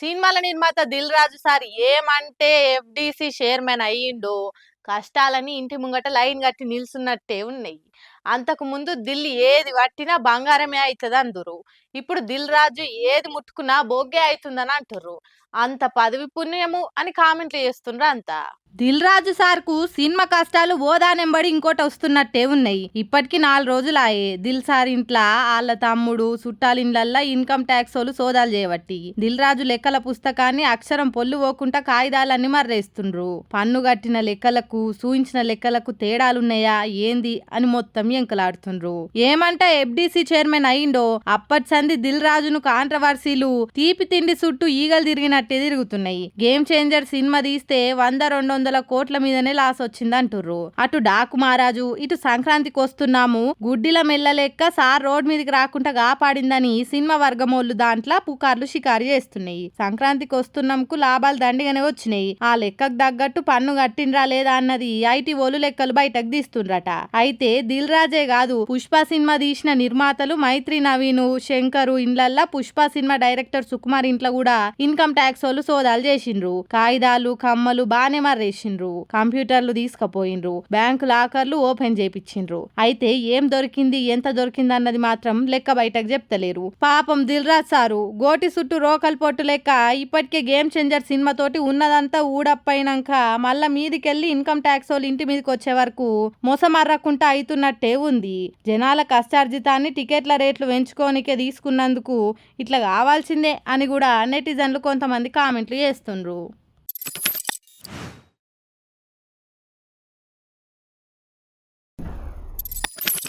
సినిమాల నిర్మాత దిల్ రాజు సార్ ఏమంటే ఎఫ్‌డిసి చైర్మన్ అయ్యిండో, కష్టాలని ఇంటి ముంగట లైన్ కట్టి నిల్సున్నట్టే ఉన్నాయి. అంతకుముందు దిల్ ఏది పట్టినా బంగారమే అయితదందురు. ఇప్పుడు దిల్ రాజు ఏది ముట్టుకున్నా బొగ్గే అయితుందని అంటుర్రు. అంత పదవి పుణ్యము అని కామెంట్లు చేస్తుండ్రు అంతా. దిల్ రాజు సార్కు సినిమా కష్టాలు ఓదానెంబడి ఇంకోటి వస్తున్నట్టే ఉన్నాయి. ఇప్పటికి 4 రోజులాయే దిల్ సార్ ఇంట్లో వాళ్ళ తమ్ముడు చుట్టాలిండ్లల్లా ఇన్కమ్ ట్యాక్స్ వాళ్ళు సోదాలు చేయబట్టి దిల్ రాజు లెక్కల పుస్తకాన్ని అక్షరం పొల్లు పోకుండా కాగితాలన్నీ మర్రేస్తుండ్రు. పన్ను కట్టిన లెక్కలకు సూయించిన లెక్కలకు తేడాలున్నాయా ఏంది అని మొత్తం ఎంకలాడుతుండ్రు. ఏమంటే ఎఫ్‌డిసి చైర్మన్ అయిండో అప్పటి సంది దిల్ రాజును కాంట్రవర్సీలు తీపి తిండి చుట్టూ ఈగలు తిరిగినట్టే తిరుగుతున్నాయి. గేమ్ చేంజర్ సినిమా తీస్తే 100-200 కోట్ల మీదనే లాస్ వచ్చిందంటుర్రు. అటు డాకు మహారాజు ఇటు సంక్రాంతికి వస్తున్నాము గుడ్డిల మెల్ల లెక్క సార్ రోడ్ మీదకి రాకుండా కాపాడిందని సినిమా వర్గమోళ్ళు దాంట్లో పుకార్లు షికారు చేస్తున్నాయి. సంక్రాంతికి వస్తున్నాంకు లాభాలు దండిగానే వచ్చినాయి. ఆ లెక్కకు తగ్గట్టు పన్ను కట్టిండ్రా లేదా అన్నది ఐటీ ఓలు లెక్కలు బయటకు తీస్తుండ్రట. అయితే దిల్ రాజే కాదు పుష్ప సినిమా తీసిన నిర్మాతలు మైత్రి నవీను శంకరు ఇండ్లల్లా పుష్ప సినిమా డైరెక్టర్ సుకుమార్ ఇంట్లో కూడా ఇన్కమ్ ట్యాక్స్ వాళ్ళు సోదాలు చేసిండ్రు. కాగితాలు కమ్మలు బానే మర్రేసిండ్రు. కంప్యూటర్లు తీసుకుపోయిండ్రు. Bank లాకర్లు open చేపించిండ్రు. అయితే ఏం దొరికింది ఎంత దొరికింది అన్నది మాత్రం లెక్క బయటకు చెప్తలేరు. పాపం దిల్ రాజు సారు గోటి చుట్టూ రోకల్ పొట్టు లెక్క ఇప్పటికే గేమ్ చేంజర్ సినిమా తోటి ఉన్నదంతా ఊడప్పైనాక మళ్ళా మీదికెళ్ళి ఇన్కమ్ ట్యాక్స్ వాళ్ళు ఇంటి మీదకి వచ్చే వరకు మోసమర్రకుంటా అవుతున్నట్టే ఉంది. జనాల కష్టార్జితాన్ని టికెట్ల రేట్లు పెంచుకోనికే తీసుకున్నందుకు ఇట్లా కావాల్సిందే అని కూడా నెటిజన్లు కొంతమంది కామెంట్లు చేస్తుండ్రు.